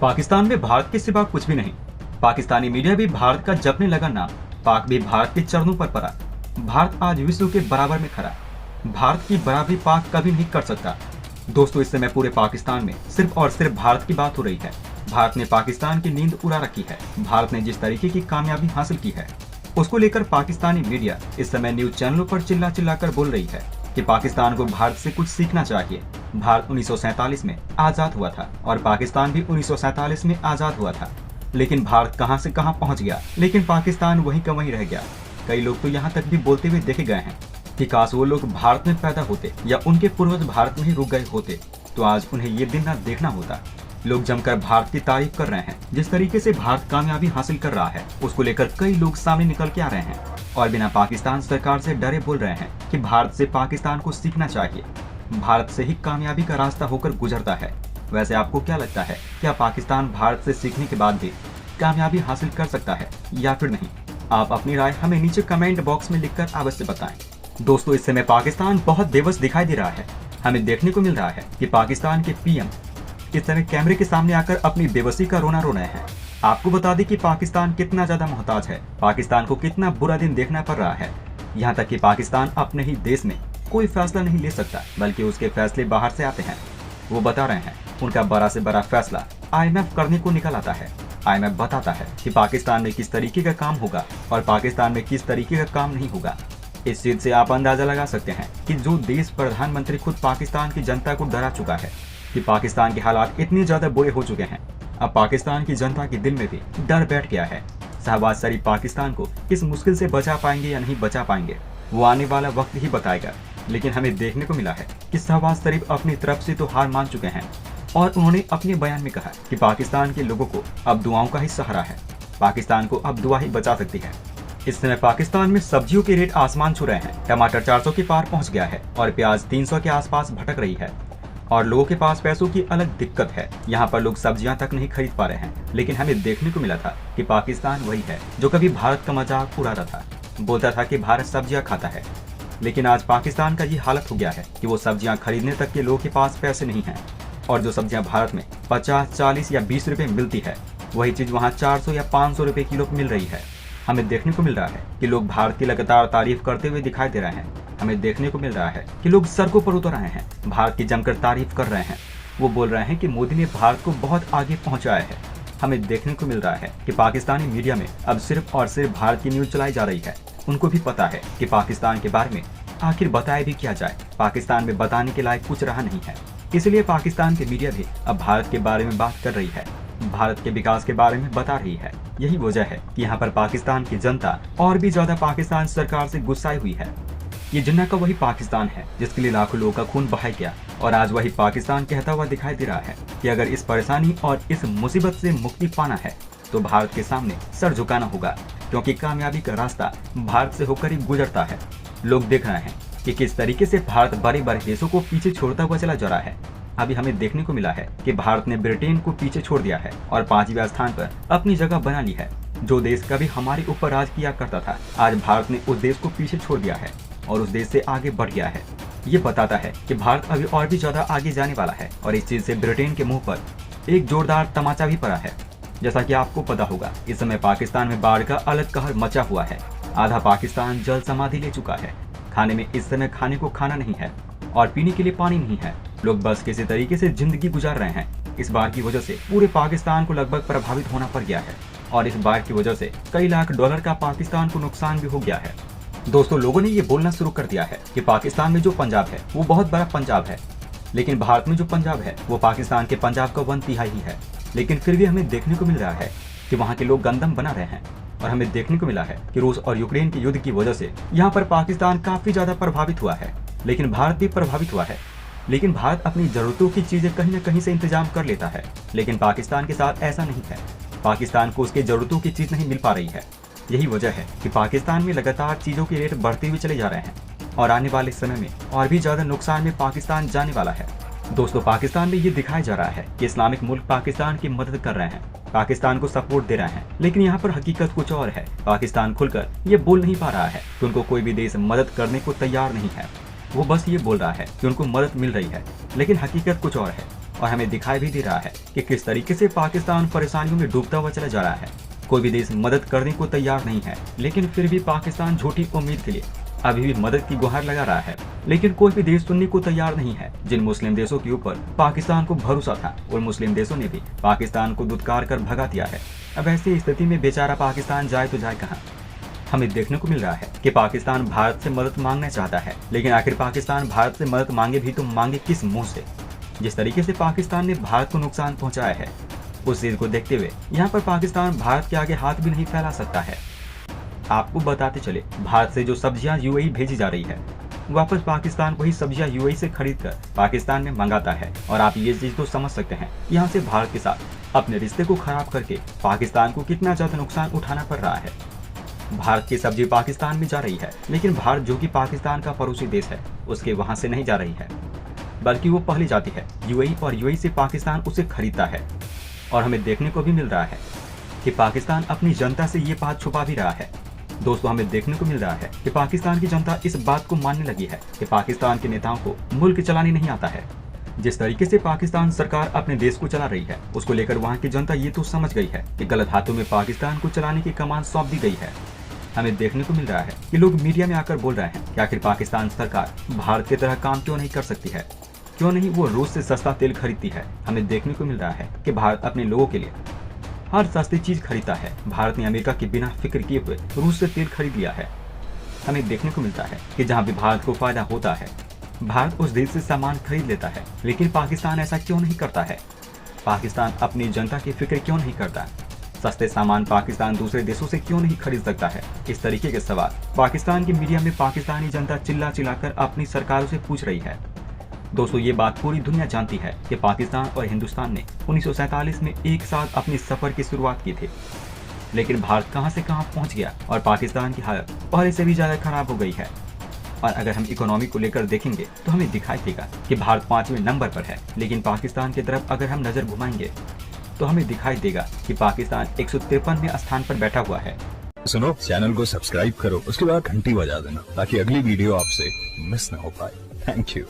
पाकिस्तान में भारत के सिवा कुछ भी नहीं। पाकिस्तानी मीडिया भी भारत का जपने लगा नाम। पाक भी भारत के चरणों पर पड़ा। भारत आज विश्व के बराबर में खड़ा। भारत की बराबरी पाक कभी नहीं कर सकता। दोस्तों, इस समय पूरे पाकिस्तान में सिर्फ और सिर्फ भारत की बात हो रही है। भारत ने पाकिस्तान की नींद उड़ा रखी है। भारत ने जिस तरीके की कामयाबी हासिल की है, उसको लेकर पाकिस्तानी मीडिया इस समय न्यूज चैनलों पर चिल्ला चिल्ला कर बोल रही है कि पाकिस्तान को भारत से कुछ सीखना चाहिए। भारत 1947 में आजाद हुआ था और पाकिस्तान भी 1947 में आजाद हुआ था, लेकिन भारत कहां से कहां पहुंच गया, लेकिन पाकिस्तान वहीं का वहीं रह गया। कई लोग तो यहां तक भी बोलते हुए देखे गए हैं कि काश वो लोग भारत में पैदा होते या उनके पूर्वज भारत में ही रुक गए होते तो आज उन्हें ये दिन न देखना होता। लोग जमकर भारत की तारीफ कर रहे हैं। जिस तरीके से भारत कामयाबी हासिल कर रहा है, उसको लेकर कई लोग सामने निकल के आ रहे हैं और बिना पाकिस्तान सरकार से डरे बोल रहे हैं कि भारत से पाकिस्तान को सीखना चाहिए। भारत से ही कामयाबी का रास्ता होकर गुजरता है। वैसे आपको क्या लगता है, क्या पाकिस्तान भारत से सीखने के बाद भी कामयाबी हासिल कर सकता है या फिर नहीं? आप अपनी राय हमें नीचे कमेंट बॉक्स में लिखकर अवश्य बताएं। दोस्तों, इस समय पाकिस्तान बहुत बेबस दिखाई दे रहा है। हमें देखने को मिल रहा है कि पाकिस्तान के पीएम इस समय कैमरे के सामने आकर अपनी बेबसी का रोना रो रहे हैं। आपको बता दें कि पाकिस्तान कितना ज्यादा मोहताज है, पाकिस्तान को कितना बुरा दिन देखना पड़ रहा है। यहाँ तक कि पाकिस्तान अपने ही देश में कोई फैसला नहीं ले सकता, बल्कि उसके फैसले बाहर से आते हैं। वो बता रहे हैं उनका बड़ा से बड़ा फैसला IMF करने को निकल आता है। IMF बताता है कि पाकिस्तान में किस तरीके का काम होगा और पाकिस्तान में किस तरीके का काम नहीं होगा। इस चीज से आप अंदाजा लगा सकते हैं कि जो देश प्रधानमंत्री खुद पाकिस्तान की जनता को डरा चुका है कि पाकिस्तान के हालात इतने ज्यादा बुरे हो चुके हैं, अब पाकिस्तान की जनता के दिल में भी डर बैठ गया है। शहबाज शरीफ पाकिस्तान को इस मुश्किल से बचा पाएंगे या नहीं बचा पाएंगे, वो आने वाला वक्त ही बताएगा। लेकिन हमें देखने को मिला है कि शहबाज शरीफ अपनी तरफ से तो हार मान चुके हैं और उन्होंने अपने बयान में कहा कि पाकिस्तान के लोगों को अब दुआओं का ही सहारा है। पाकिस्तान को अब दुआ ही बचा सकती है। इस समय पाकिस्तान में सब्जियों के रेट आसमान छू रहे हैं। टमाटर 400 के पार पहुंच गया है और प्याज 300 के आसपास भटक रही है और लोगों के पास पैसों की अलग दिक्कत है। यहाँ पर लोग सब्जियां तक नहीं खरीद पा रहे हैं। लेकिन हमें देखने को मिला था कि पाकिस्तान वही है जो कभी भारत का मजाक उड़ा रहा था, बोलता था कि भारत सब्जियां खाता है। लेकिन आज पाकिस्तान का ये हालत हो गया है कि वो सब्जियां खरीदने तक के लोगों के पास पैसे नहीं हैं और जो सब्जियां भारत में 50, 40 या 20 रुपए मिलती है, वही चीज वहाँ 400 या 500 रुपए किलो मिल रही है। हमें देखने को मिल रहा है कि लोग भारत की लगातार तारीफ करते हुए दिखाई दे रहे हैं। हमें देखने को मिल रहा है कि लोग सड़कों पर उतर रहे हैं, भारत की जमकर तारीफ कर रहे हैं। वो बोल रहे हैं कि मोदी ने भारत को बहुत आगे पहुंचाया है। हमें देखने को मिल रहा है कि पाकिस्तानी मीडिया में अब सिर्फ और सिर्फ भारत की न्यूज चलाई जा रही है। उनको भी पता है कि पाकिस्तान के बारे में आखिर बताया भी क्या जाए। पाकिस्तान में बताने के लायक कुछ रहा नहीं है, इसलिए पाकिस्तान की मीडिया भी अब भारत के बारे में बात कर रही है, भारत के विकास के बारे में बता रही है। यही वजह है कि यहाँ पर पाकिस्तान की जनता और भी ज्यादा पाकिस्तान सरकार से गुस्साई हुई है। ये जिन्ना का वही पाकिस्तान है जिसके लिए लाखों लोगों का खून बहाया गया और आज वही पाकिस्तान कहता हुआ दिखाई दे रहा है कि अगर इस परेशानी और इस मुसीबत से मुक्ति पाना है तो भारत के सामने सर झुकाना होगा, क्योंकि कामयाबी का रास्ता भारत से होकर ही गुजरता है। लोग देख रहे हैं कि किस तरीके से भारत बड़े बड़े देशों को पीछे छोड़ता हुआ चला जा रहा है। अभी हमें देखने को मिला है कि भारत ने ब्रिटेन को पीछे छोड़ दिया है और 5वें स्थान पर अपनी जगह बना ली है। जो देश कभी हमारे ऊपर राज किया करता था, आज भारत ने उस देश को पीछे छोड़ दिया है और उस देश से आगे बढ़ गया है। ये बताता है कि भारत अभी और भी ज्यादा आगे जाने वाला है और इस चीज से ब्रिटेन के मुंह पर एक जोरदार तमाचा भी पड़ा है। जैसा कि आपको पता होगा, इस समय पाकिस्तान में बाढ़ का अलग कहर मचा हुआ है। आधा पाकिस्तान जल समाधि ले चुका है। खाने में इस समय खाने को खाना नहीं है और पीने के लिए पानी नहीं है। लोग बस किसी तरीके से जिंदगी गुजार रहे हैं। इस बाढ़ की वजह से पूरे पाकिस्तान को लगभग प्रभावित होना पड़ गया है और इस बाढ़ की वजह से कई लाख डॉलर का पाकिस्तान को नुकसान भी हो गया है। दोस्तों, लोगों ने ये बोलना शुरू कर दिया है कि पाकिस्तान में जो पंजाब है वो बहुत बड़ा पंजाब है, लेकिन भारत में जो पंजाब है वो पाकिस्तान के पंजाब का 1/3 ही है। लेकिन फिर भी हमें देखने को मिल रहा है कि वहाँ के लोग गंदम बना रहे हैं और हमें देखने को मिला है कि रूस और यूक्रेन के युद्ध की वजह से यहाँ पर पाकिस्तान काफी ज्यादा प्रभावित हुआ है, लेकिन भारत भी प्रभावित हुआ है। लेकिन भारत अपनी जरूरतों की चीजें कहीं न कहीं से इंतजाम कर लेता है, लेकिन पाकिस्तान के साथ ऐसा नहीं है। पाकिस्तान को उसकी जरूरतों की चीज नहीं मिल पा रही है। यही वजह है कि पाकिस्तान में लगातार चीजों के रेट बढ़ते हुए चले जा रहे हैं और आने वाले समय में और भी ज्यादा नुकसान में पाकिस्तान जाने वाला है। दोस्तों, पाकिस्तान में ये दिखाया जा रहा है कि इस्लामिक मुल्क पाकिस्तान की मदद कर रहे हैं, पाकिस्तान को सपोर्ट दे रहे हैं, लेकिन यहाँ पर हकीकत कुछ और है। पाकिस्तान खुलकर ये बोल नहीं पा रहा है कि उनको कोई भी देश मदद करने को तैयार नहीं है। वो बस ये बोल रहा है कि उनको मदद मिल रही है, लेकिन हकीकत कुछ और है। और हमें दिखाई भी दे रहा है कि किस तरीके से पाकिस्तान परेशानियों में डूबता हुआ चला जा रहा है। कोई भी देश मदद करने को तैयार नहीं है, लेकिन फिर भी पाकिस्तान झूठी उम्मीद के लिए अभी भी मदद की गुहार लगा रहा है। लेकिन कोई भी देश सुनने को तैयार नहीं है। जिन मुस्लिम देशों के ऊपर पाकिस्तान को भरोसा था, उन मुस्लिम देशों ने भी पाकिस्तान को दुत्कार कर भगा दिया है। अब ऐसी स्थिति में बेचारा पाकिस्तान जाए तो जाए कहाँ। हमें देखने को मिल रहा है कि पाकिस्तान भारत से मदद मांगना चाहता है, लेकिन आखिर पाकिस्तान भारत से मदद मांगे भी तो मांगे किस मुंह से। जिस तरीके से पाकिस्तान ने भारत को नुकसान पहुंचाया है, उस चीज को देखते हुए यहाँ पर पाकिस्तान भारत के आगे हाथ भी नहीं फैला सकता है। आपको बताते चले, भारत से जो सब्जियां यूएई भेजी जा रही है, वापस पाकिस्तान वही सब्जियां यूएई से खरीद कर पाकिस्तान में मंगाता है। और आप ये चीज तो समझ सकते हैं यहाँ से भारत के साथ अपने रिश्ते को खराब करके पाकिस्तान को कितना ज्यादा नुकसान उठाना पड़ रहा है। भारत की सब्जी पाकिस्तान में जा रही है, लेकिन भारत जो कि पाकिस्तान का पड़ोसी देश है, उसके वहां से नहीं जा रही है, बल्कि वो पहले जाती है यूएई, और यूएई से पाकिस्तान उसे खरीदता है। और हमें देखने को भी मिल रहा है कि पाकिस्तान अपनी जनता से ये बात छुपा भी रहा है। दोस्तों, हमें देखने को मिल रहा है कि पाकिस्तान की जनता इस बात को मानने लगी है कि पाकिस्तान के नेताओं को मुल्क चलाने नहीं आता है। जिस तरीके से पाकिस्तान सरकार अपने देश को चला रही है, उसको लेकर वहाँ की जनता ये तो समझ गई है कि गलत हाथों में पाकिस्तान को चलाने की कमान सौंप दी गई है। हमें देखने को मिल रहा है कि लोग मीडिया में आकर बोल रहे हैं कि आखिर पाकिस्तान सरकार भारत की तरह काम क्यों नहीं कर सकती है, क्यों नहीं वो रूस से सस्ता तेल खरीदती है। हमें देखने को मिल रहा है कि भारत अपने लोगों के लिए हर सस्ती चीज खरीदता है। भारत ने अमेरिका के बिना फिक्र किए हुए रूस से तेल खरीद लिया है। हमें देखने को मिलता है कि जहाँ भी भारत को फायदा होता है, भारत उस देश से सामान खरीद लेता है। लेकिन पाकिस्तान ऐसा क्यों नहीं करता है? पाकिस्तान अपनी जनता की फिक्र क्यों नहीं करता? सस्ते सामान पाकिस्तान दूसरे देशों से क्यों नहीं खरीद सकता है? इस तरीके के सवाल पाकिस्तान की मीडिया में पाकिस्तानी जनता चिल्ला चिल्लाकर अपनी सरकारों से पूछ रही है। दोस्तों, ये बात पूरी दुनिया जानती है कि पाकिस्तान और हिंदुस्तान ने 1947 में एक साथ अपने सफर की शुरुआत की थी, लेकिन भारत कहां से कहां पहुंच गया और पाकिस्तान की हालत पहले से भी ज्यादा खराब हो गई है। और अगर हम इकोनॉमी को लेकर देखेंगे तो हमें दिखाई देगा कि भारत 5वें नंबर पर है, लेकिन पाकिस्तान की तरफ अगर हम नजर घुमाएंगे तो हमें दिखाई देगा कि पाकिस्तान 153वें स्थान पर बैठा हुआ है। सुनो, चैनल को सब्सक्राइब करो, उसके बाद घंटी बजा देना ताकि अगली वीडियो आपसे मिस ना हो पाए। Thank you.